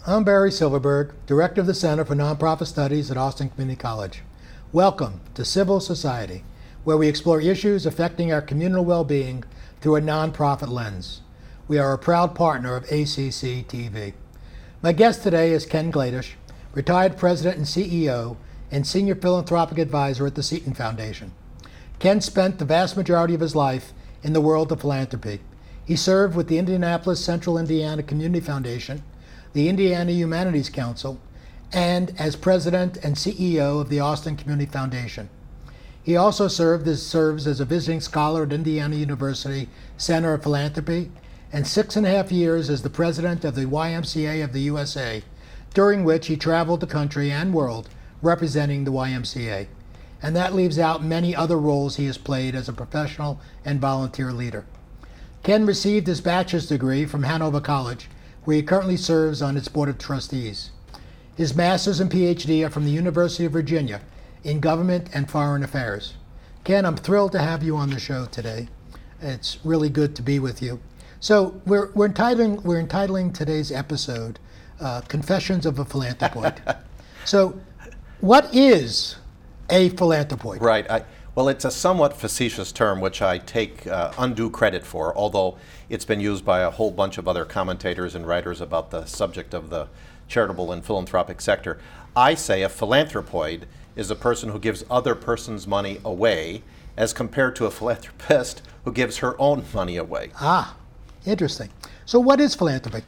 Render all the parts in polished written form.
I'm Barry Silverberg, Director of the Center for Nonprofit Studies at Austin Community College. Welcome to Civil Society, where we explore issues affecting our communal well-being through a nonprofit lens. We are a proud partner of ACC TV. My guest today is Ken Gladish, retired President and CEO and Senior Philanthropic Advisor at the Seton Foundation. Ken spent the vast majority of his life in the world of philanthropy. He served with the Indianapolis Central Indiana Community Foundation, the Indiana Humanities Council, and as President and CEO of the Austin Community Foundation. He also serves as a visiting scholar at Indiana University Center of Philanthropy, and 6.5 years as the President of the YMCA of the USA, during which he traveled the country and world representing the YMCA. And that leaves out many other roles he has played as a professional and volunteer leader. Ken received his bachelor's degree from Hanover College, where he currently serves on its Board of Trustees. His master's and PhD are from the University of Virginia in Government and Foreign Affairs. Ken, I'm thrilled to have you on the show today. It's really good to be with you. So we're entitling today's episode Confessions of a Philanthropoid. So what is a philanthropoid? Right. Well, it's a somewhat facetious term, which I take undue credit for, although it's been used by a whole bunch of other commentators and writers about the subject of the charitable and philanthropic sector. I say a philanthropoid is a person who gives other person's money away, as compared to a philanthropist who gives her own money away. Ah, interesting. So what is philanthropy?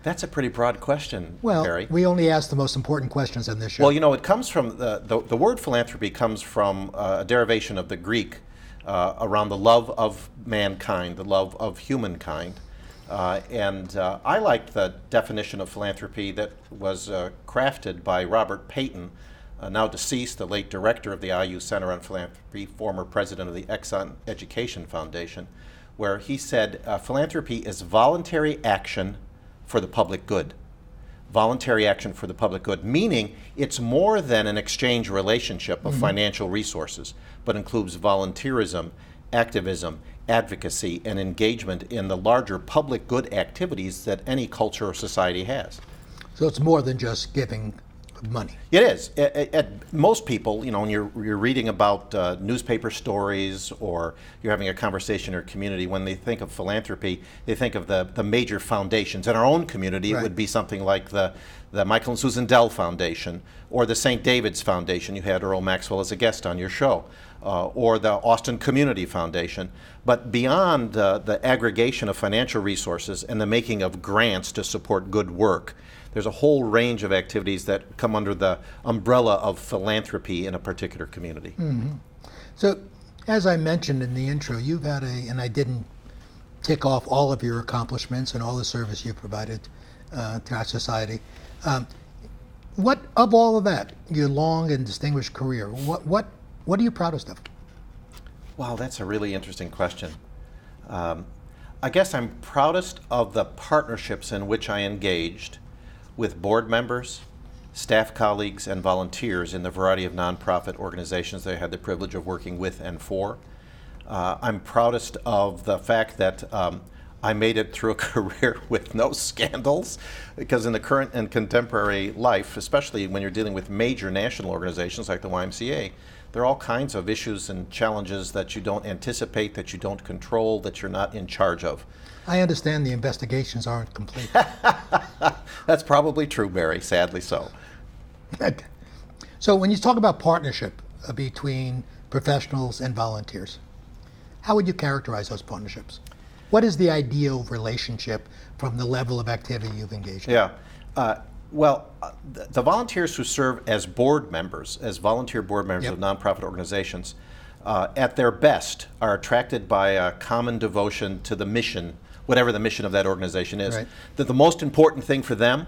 That's a pretty broad question, Well, Barry. we only ask the most important questions on this show. Well, you know, it comes from, the word philanthropy comes from a derivation of the Greek around the love of mankind, the love of humankind. And I liked the definition of philanthropy that was crafted by Robert Payton, now deceased, the late director of the IU Center on Philanthropy, former president of the Exxon Education Foundation, where he said, philanthropy is voluntary action for the public good. Voluntary action for the public good, meaning it's more than an exchange relationship of financial resources, but includes volunteerism, activism, advocacy, and engagement in the larger public good activities that any culture or society has. So it's more than just giving money. It is. Most people, you know, when you're reading about newspaper stories or you're having a conversation in your community, when they think of philanthropy, they think of the major foundations. In our own community, Right. It would be something like the Michael and Susan Dell Foundation or the St. David's Foundation. You had Earl Maxwell as a guest on your show. Or the Austin Community Foundation. But beyond the aggregation of financial resources and the making of grants to support good work, there's a whole range of activities that come under the umbrella of philanthropy in a particular community. So, as I mentioned in the intro, you've had and I didn't tick off all of your accomplishments and all the service you've provided to our society. What, of all of that, your long and distinguished career, what are you proudest of? Wow, that's a really interesting question. I guess I'm proudest of the partnerships in which I engaged with board members, staff colleagues, and volunteers in the variety of nonprofit organizations that I had the privilege of working with and for. I'm proudest of the fact that I made it through a career with no scandals, because in the current and contemporary life, especially when you're dealing with major national organizations like the YMCA, there are all kinds of issues and challenges that you don't anticipate, that you don't control, that you're not in charge of. I understand the investigations aren't complete. That's probably true, Barry, sadly so. So when you talk about partnership between professionals and volunteers, how would you characterize those partnerships? What is the ideal relationship from the level of activity you've engaged in? Yeah. The volunteers who serve as board members, as volunteer board members of nonprofit organizations, at their best are attracted by a common devotion to the mission, whatever the mission of that organization is. Right. That the most important thing for them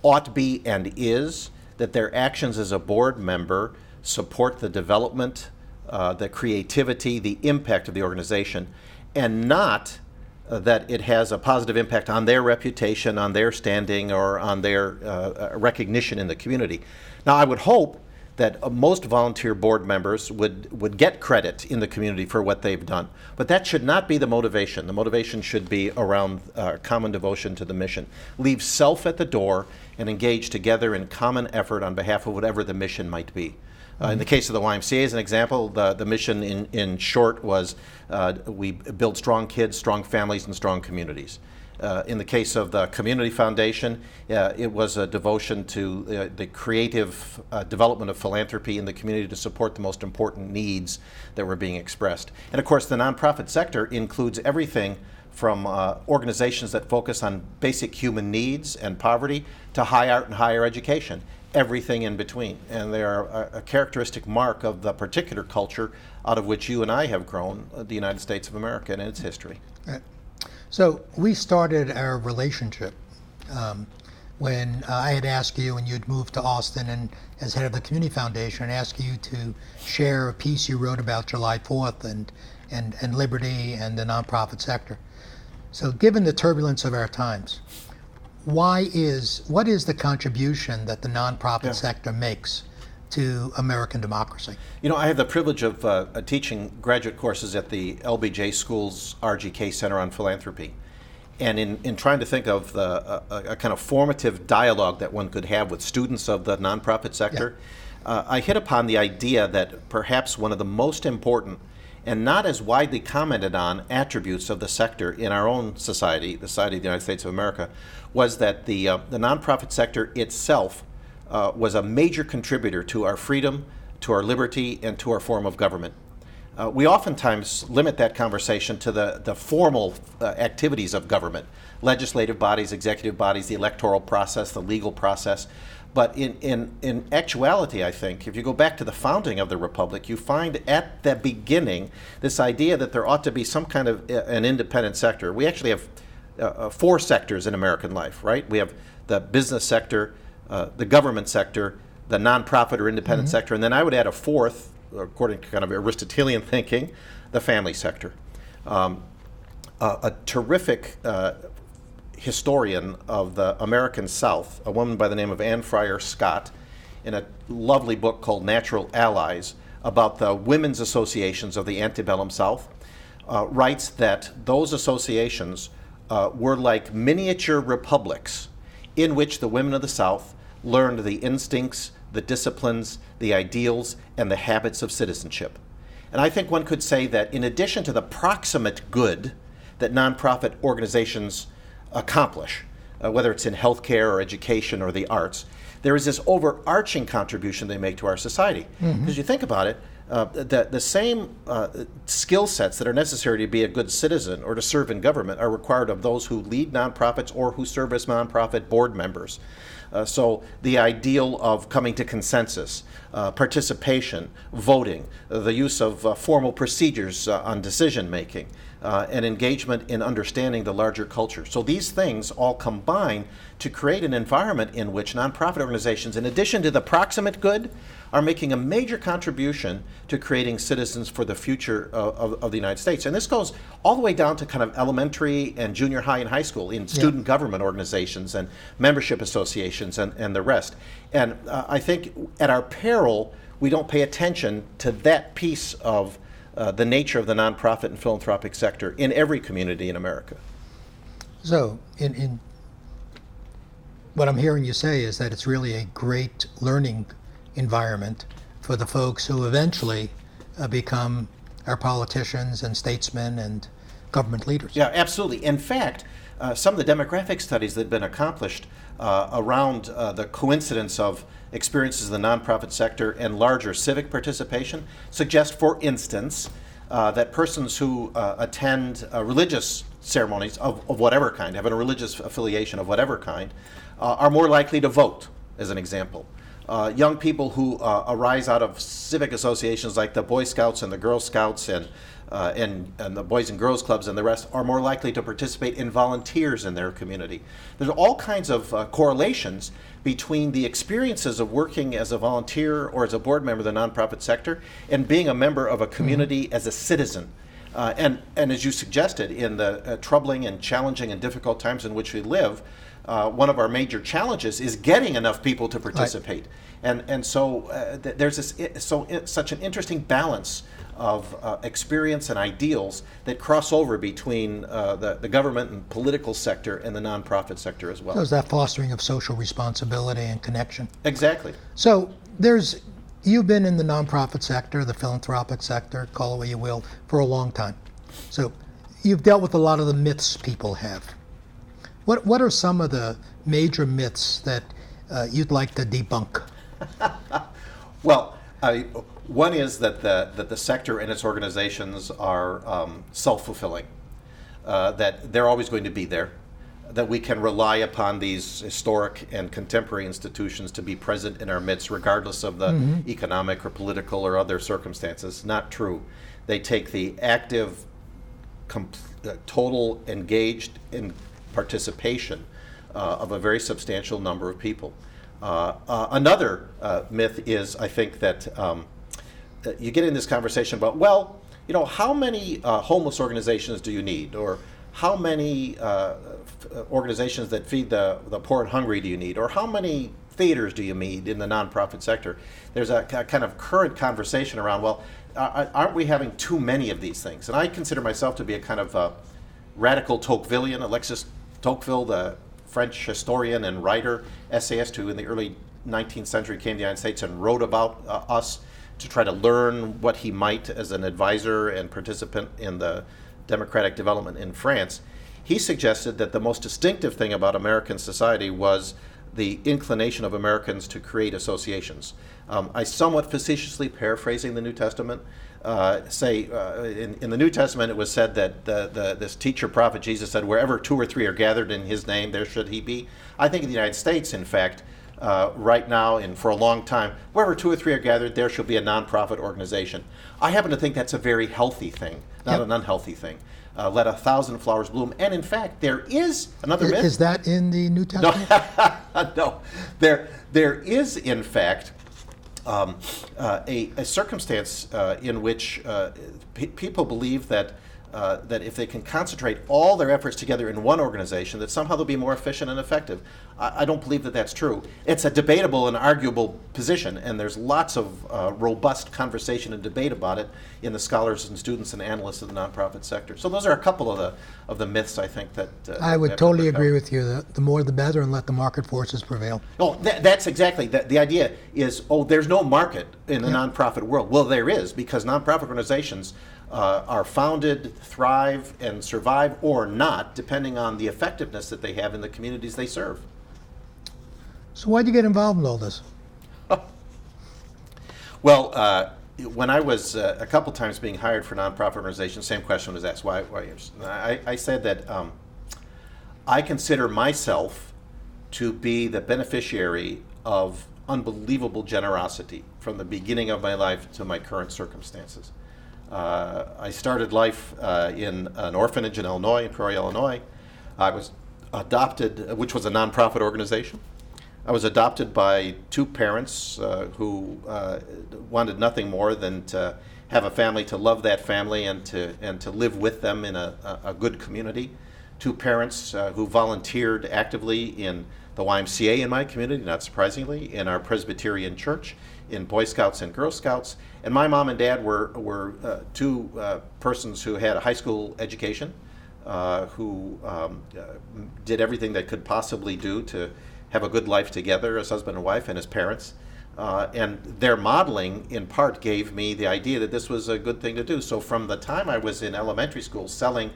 ought to be and is that their actions as a board member support the development, the creativity, the impact of the organization, and not that it has a positive impact on their reputation, on their standing, or on their recognition in the community. Now, I would hope that most volunteer board members would get credit in the community for what they've done. But that should not be the motivation. The motivation should be around common devotion to the mission. Leave self at the door and engage together in common effort on behalf of whatever the mission might be. In the case of the YMCA, as an example, the mission in short was we build strong kids, strong families, and strong communities. In the case of the Community Foundation, it was a devotion to the creative development of philanthropy in the community to support the most important needs that were being expressed. And of course, the nonprofit sector includes everything from organizations that focus on basic human needs and poverty to high art and higher education, everything in between. And they are a characteristic mark of the particular culture out of which you and I have grown, the United States of America and its history. Right. So we started our relationship when I had asked you, and you'd moved to Austin and as head of the Community Foundation, and asked you to share a piece you wrote about July 4th and liberty and the nonprofit sector. So given the turbulence of our times, what is the contribution that the nonprofit sector makes to American democracy? You know, I have the privilege of teaching graduate courses at the LBJ School's RGK Center on Philanthropy. And in trying to think of a kind of formative dialogue that one could have with students of the nonprofit sector, I hit upon the idea that perhaps one of the most important and not as widely commented on attributes of the sector in our own society, the Society of the United States of America, was that the nonprofit sector itself was a major contributor to our freedom, to our liberty, and to our form of government. We oftentimes limit that conversation to the formal activities of government, legislative bodies, executive bodies, the electoral process, the legal process. But in actuality, I think, if you go back to the founding of the Republic, you find at the beginning this idea that there ought to be some kind of an independent sector. We actually have 4 sectors in American life, right? We have the business sector, the government sector, the nonprofit or independent sector, and then I would add a 4th, according to kind of Aristotelian thinking, the family sector. A terrific historian of the American South, a woman by the name of Anne Fryer Scott, in a lovely book called Natural Allies about the women's associations of the antebellum South, writes that those associations were like miniature republics in which the women of the South learned the instincts, the disciplines, the ideals, and the habits of citizenship. And I think one could say that in addition to the proximate good that nonprofit organizations accomplish, whether it's in healthcare or education or the arts, there is this overarching contribution they make to our society. Because you think about it, the same skill sets that are necessary to be a good citizen or to serve in government are required of those who lead nonprofits or who serve as nonprofit board members. So the ideal of coming to consensus, participation, voting, the use of formal procedures on decision making, and engagement in understanding the larger culture. So these things all combine to create an environment in which nonprofit organizations, in addition to the proximate good, are making a major contribution to creating citizens for the future of the United States. And this goes all the way down to kind of elementary and junior high and high school in student government organizations and membership associations and the rest. And I think at our peril, we don't pay attention to that piece of the nature of the nonprofit and philanthropic sector in every community in America. So in what I'm hearing you say is that it's really a great learning environment for the folks who eventually become our politicians and statesmen and government leaders. Yeah, absolutely. In fact, some of the demographic studies that have been accomplished around the coincidence of experiences in the nonprofit sector and larger civic participation suggest, for instance, that persons who attend religious ceremonies of whatever kind, have a religious affiliation of whatever kind, are more likely to vote, as an example. Young people who arise out of civic associations like the Boy Scouts and the Girl Scouts and the Boys and Girls Clubs and the rest are more likely to participate in volunteers in their community. There's all kinds of correlations between the experiences of working as a volunteer or as a board member of the nonprofit sector and being a member of a community as a citizen. And as you suggested, in the troubling and challenging and difficult times in which we live, one of our major challenges is getting enough people to participate. Right. And so there's such an interesting balance of experience and ideals that cross over between the government and political sector and the nonprofit sector as well. So is that fostering of social responsibility and connection? Exactly. So you've been in the nonprofit sector, the philanthropic sector, call it what you will, for a long time. So you've dealt with a lot of the myths people have. What are some of the major myths that you'd like to debunk? Well, one is that the sector and its organizations are self-fulfilling, that they're always going to be there, that we can rely upon these historic and contemporary institutions to be present in our midst regardless of the economic or political or other circumstances. Not true. They take the active, total, engaged in participation of a very substantial number of people. Another myth is, I think, that you get in this conversation about, well, how many homeless organizations do you need? Or how many organizations that feed the poor and hungry do you need? Or how many theaters do you need in the nonprofit sector? There's a kind of current conversation around, well, aren't we having too many of these things? And I consider myself to be a kind of radical Tocquevillian. Alexis Tocqueville, the French historian and writer, essayist, who in the early 19th century came to the United States and wrote about us to try to learn what he might as an advisor and participant in the democratic development in France. He suggested that the most distinctive thing about American society was the inclination of Americans to create associations. I somewhat facetiously paraphrasing the New Testament, in the New Testament it was said that this teacher prophet Jesus said, wherever 2 or 3 are gathered in his name, there should he be. I think in the United States, in fact, right now and for a long time, wherever 2 or 3 are gathered, there should be a nonprofit organization. I happen to think that's a very healthy thing, not an unhealthy thing. Let 1,000 flowers bloom. And in fact, there is another myth. Is that in the New Testament? No. There is, in fact, a circumstance in which people believe that if they can concentrate all their efforts together in one organization, that somehow they'll be more efficient and effective. I don't believe that that's true. It's a debatable and arguable position, and there's lots of robust conversation and debate about it in the scholars and students and analysts of the nonprofit sector. So those are a couple of the myths, I think, that I would totally agree with you. The more the better, and let the market forces prevail. Oh, that's exactly. The idea is, there's no market in the nonprofit world. Well, there is, because nonprofit organizations are founded, thrive, and survive or not, depending on the effectiveness that they have in the communities they serve. So why'd you get involved in all this? Well, when I was a couple times being hired for nonprofit organizations, same question was asked, why I said that I consider myself to be the beneficiary of unbelievable generosity from the beginning of my life to my current circumstances. I started life in an orphanage in Illinois, in Peoria, Illinois. I was adopted, which was a nonprofit organization. I was adopted by 2 parents who wanted nothing more than to have a family, to love that family, and to live with them in a good community. 2 parents who volunteered actively in the YMCA in my community, not surprisingly, in our Presbyterian church, in Boy Scouts and Girl Scouts. And my mom and dad were 2 persons who had a high school education, who did everything they could possibly do to have a good life together as husband and wife and as parents. And their modeling, in part, gave me the idea that this was a good thing to do. So from the time I was in elementary school selling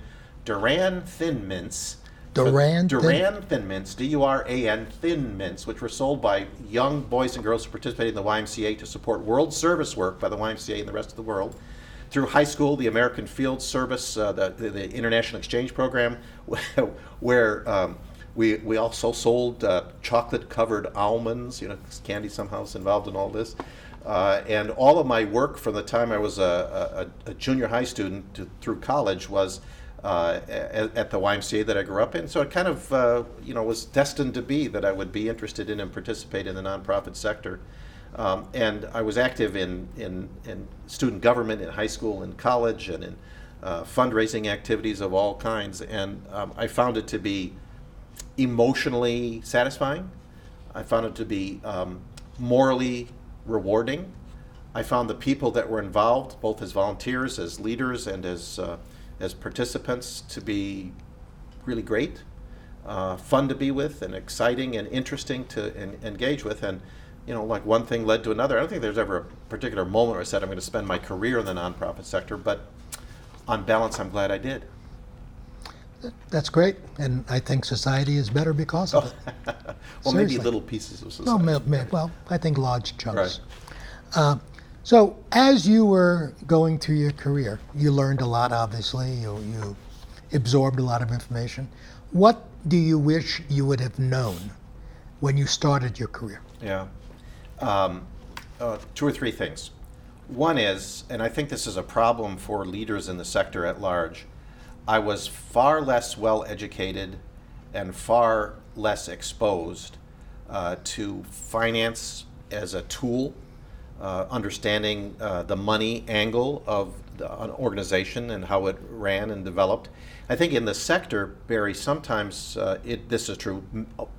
Duran Thin Mints, Duran Thin Mints, D-U-R-A-N Thin Mints, which were sold by young boys and girls who participated in the YMCA to support world service work by the YMCA and the rest of the world. Through high school, the American Field Service, the International Exchange Program, where we also sold chocolate-covered almonds. Candy somehow is involved in all this. And all of my work from the time I was a junior high student through college was at the YMCA that I grew up in. So it kind of was destined to be that I would be interested in and participate in the nonprofit sector. And I was active in student government in high school and college, and in fundraising activities of all kinds. And I found it to be emotionally satisfying. I found it to be morally rewarding. I found the people that were involved, both as volunteers, as leaders, and as participants, to be really great, fun to be with, and exciting and interesting to engage with. And like one thing led to another. I don't think there's ever a particular moment where I said I'm going to spend my career in the nonprofit sector, but on balance, I'm glad I did. That's great, and I think society is better because of it. Well, maybe little pieces of society. Well, I think large chunks. Right. So as you were going through your career, you learned a lot, obviously. You absorbed a lot of information. What do you wish you would have known when you started your career? Yeah. 2 or 3 things. One is, and I think this is a problem for leaders in the sector at large, I was far less well educated and far less exposed to finance as a tool, understanding the money angle of an organization and how it ran and developed. I think in the sector, Barry, sometimes this is true,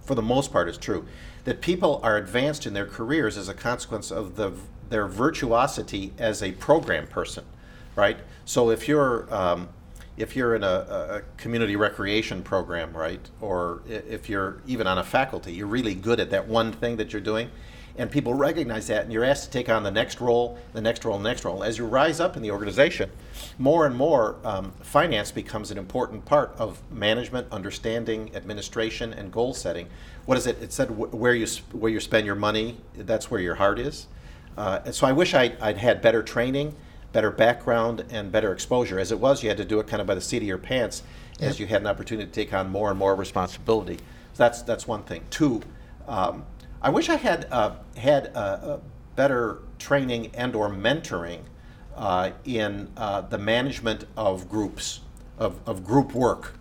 for the most part it's true, that people are advanced in their careers as a consequence of their virtuosity as a program person, right? So if you're in a community recreation program, right, or if you're even on a faculty, you're really good at that one thing that you're doing, and people recognize that, and you're asked to take on the next role, the next role, the next role. As you rise up in the organization, more and more finance becomes an important part of management, understanding, administration, and goal setting. What is it? It said where you spend your money, that's where your heart is. And so I wish I'd had better training, better background, and better exposure. As it was, you had to do it kind of by the seat of your pants as you had an opportunity to take on more and more responsibility. So that's one thing. 2, I wish I had had better training and or mentoring in the management of groups, of group work.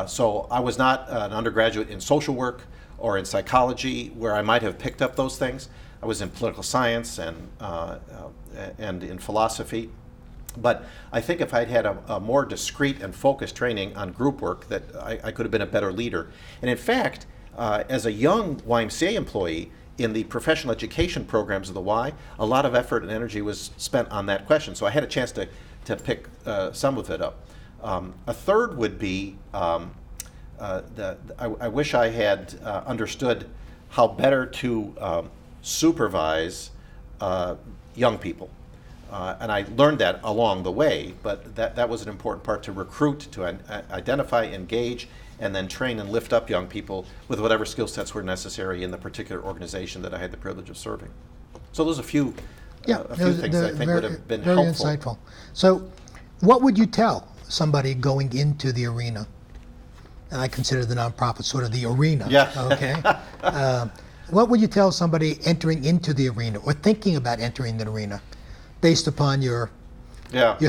So I was not an undergraduate in social work or in psychology where I might have picked up those things. I was in political science and in philosophy. But I think if I'd had a more discrete and focused training on group work, that I could have been a better leader. And in fact, as a young YMCA employee in the professional education programs of the Y, a lot of effort and energy was spent on that question. So I had a chance to pick some of it up. A third would be, I wish I had understood how better to supervise young people. And I learned that along the way, but that was an important part, to recruit, to identify, engage, and then train and lift up young people with whatever skill sets were necessary in the particular organization that I had the privilege of serving. So those are a few things that I think would have been very helpful. Very insightful. So what would you tell somebody going into the arena? And I consider the nonprofit sort of the arena. Yeah. Okay. What would you tell somebody entering into the arena or thinking about entering the arena based upon your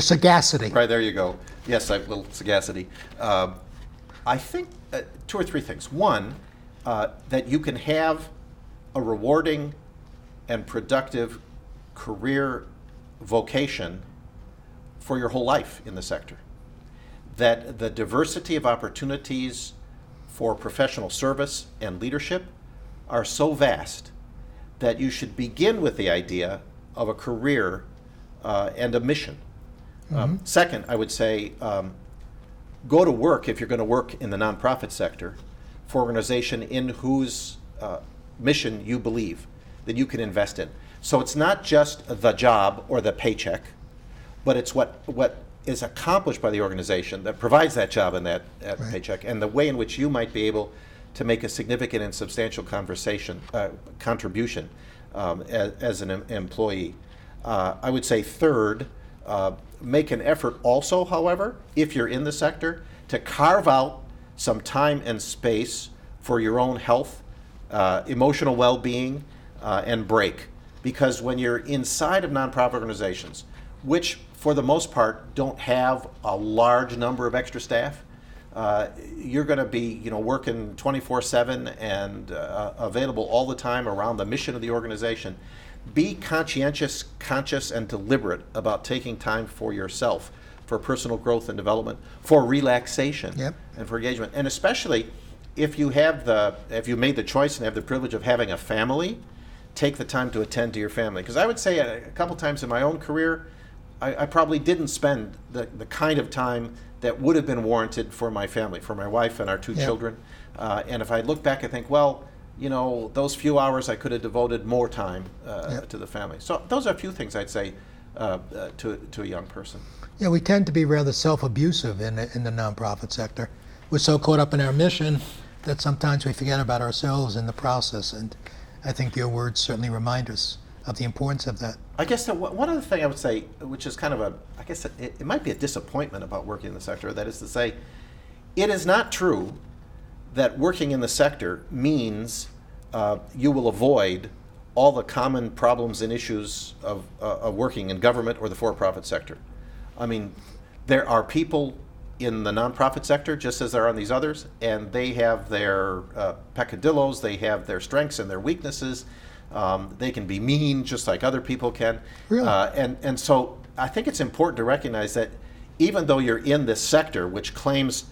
sagacity? Right, there you go. Yes, I have a little sagacity. I think 2 or 3 things. One, that you can have a rewarding and productive career vocation for your whole life in the sector. That the diversity of opportunities for professional service and leadership are so vast that you should begin with the idea of a career and a mission. Second, I would say, go to work, if you're going to work in the nonprofit sector, for an organization in whose mission you believe that you can invest in. So it's not just the job or the paycheck, but it's what is accomplished by the organization that provides that job and that paycheck, and the way in which you might be able to make a significant and substantial contribution as an employee. I would say third, make an effort also, however, if you're in the sector, to carve out some time and space for your own health, emotional well-being, and break. Because when you're inside of nonprofit organizations, which for the most part don't have a large number of extra staff, you're going to be working 24/7 and available all the time around the mission of the organization. Be conscientious, conscious, and deliberate about taking time for yourself, for personal growth and development, for relaxation, and for engagement. And especially if you made the choice and have the privilege of having a family, take the time to attend to your family. Because I would say a couple times in my own career, I probably didn't spend the kind of time that would have been warranted for my family, for my wife and our two children. And if I look back, I think, well, those few hours I could have devoted more time to the family. So those are a few things I'd say to a young person. Yeah, we tend to be rather self-abusive in the nonprofit sector. We're so caught up in our mission that sometimes we forget about ourselves in the process. And I think your words certainly remind us of the importance of that. I guess that one other thing I would say, which is kind of I guess it might be a disappointment about working in the sector, that is to say, it is not true that working in the sector means you will avoid all the common problems and issues of working in government or the for-profit sector. I mean, there are people in the nonprofit sector, just as there are in these others, and they have their peccadillos, they have their strengths and their weaknesses. They can be mean, just like other people can. Really? And so I think it's important to recognize that even though you're in this sector, which claims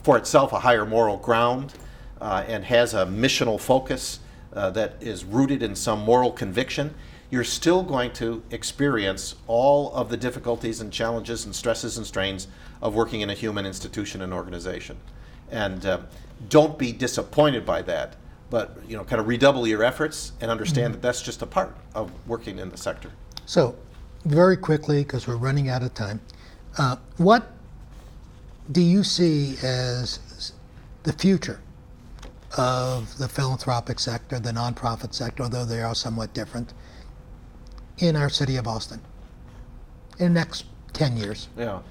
for itself a higher moral ground and has a missional focus that is rooted in some moral conviction, you're still going to experience all of the difficulties and challenges and stresses and strains of working in a human institution and organization. And don't be disappointed by that, but kind of redouble your efforts and understand that that's just a part of working in the sector. So, very quickly, because we're running out of time, what do you see as the future of the philanthropic sector, the nonprofit sector, although they are somewhat different, in our city of Austin in the next 10 years? Yeah.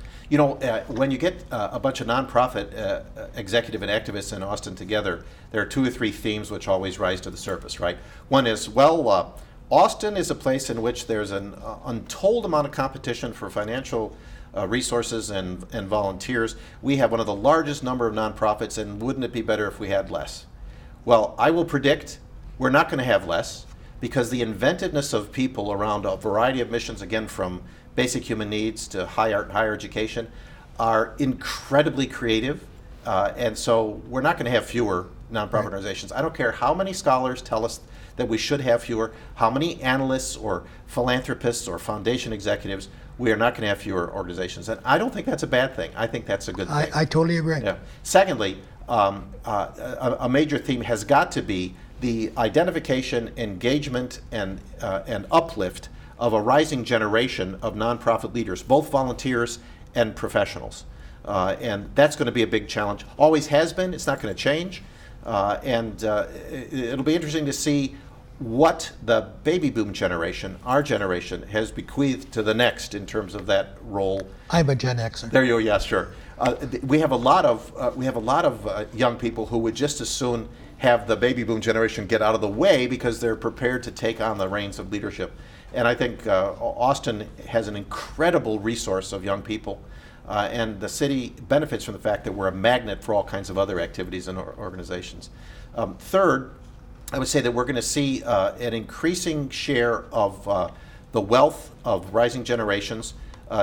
When you get a bunch of nonprofit executive and activists in Austin together, there are 2 or 3 themes which always rise to the surface, right? One is, Austin is a place in which there's an untold amount of competition for financial resources and volunteers. We have one of the largest number of nonprofits, and wouldn't it be better if we had less? Well, I will predict we're not going to have less, because the inventiveness of people around a variety of missions, again, from basic human needs to high art and higher education, are incredibly creative. And so we're not going to have fewer nonprofit organizations. I don't care how many scholars tell us that we should have fewer, how many analysts or philanthropists or foundation executives, we are not going to have fewer organizations. And I don't think that's a bad thing. I think that's a good thing. I totally agree. Yeah. Secondly, a major theme has got to be the identification, engagement, and uplift of a rising generation of nonprofit leaders, both volunteers and professionals. And that's going to be a big challenge. Always has been. It's not going to change. And it'll be interesting to see what the baby boom generation, our generation, has bequeathed to the next in terms of that role. I'm a Gen Xer. There you go. Yeah, sure. We have a lot of young people who would just as soon have the baby boom generation get out of the way because they're prepared to take on the reins of leadership. And I think Austin has an incredible resource of young people, and the city benefits from the fact that we're a magnet for all kinds of other activities and organizations. Third, I would say that we're going to see an increasing share of the wealth of rising generations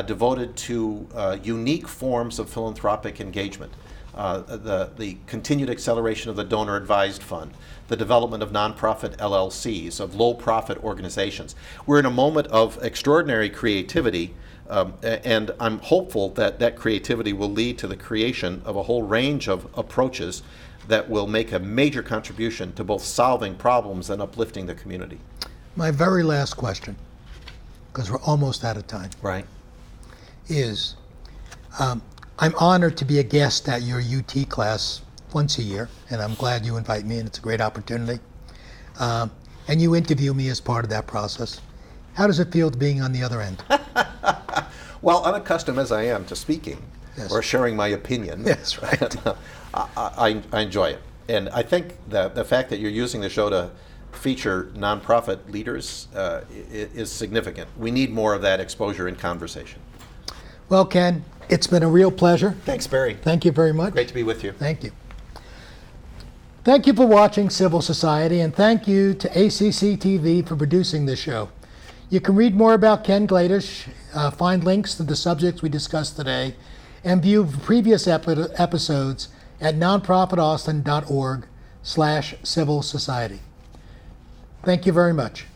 devoted to unique forms of philanthropic engagement. The continued acceleration of the donor-advised fund, the development of nonprofit LLCs, of low-profit organizations. We're in a moment of extraordinary creativity, and I'm hopeful that that creativity will lead to the creation of a whole range of approaches that will make a major contribution to both solving problems and uplifting the community. My very last question, because we're almost out of time, Right. is I'm honored to be a guest at your UT class once a year, and I'm glad you invite me, and it's a great opportunity. And you interview me as part of that process. How does it feel being on the other end? Well, unaccustomed as I am to speaking or sharing my opinion, That's right. I enjoy it. And I think the fact that you're using the show to feature nonprofit leaders is significant. We need more of that exposure in conversation. Well, Ken, it's been a real pleasure. Thanks, Barry. Thank you very much. Great to be with you. Thank you. Thank you for watching Civil Society, and thank you to ACC TV for producing this show. You can read more about Ken Gladish, find links to the subjects we discussed today, and view previous episodes at nonprofitaustin.org/civil society. Thank you very much.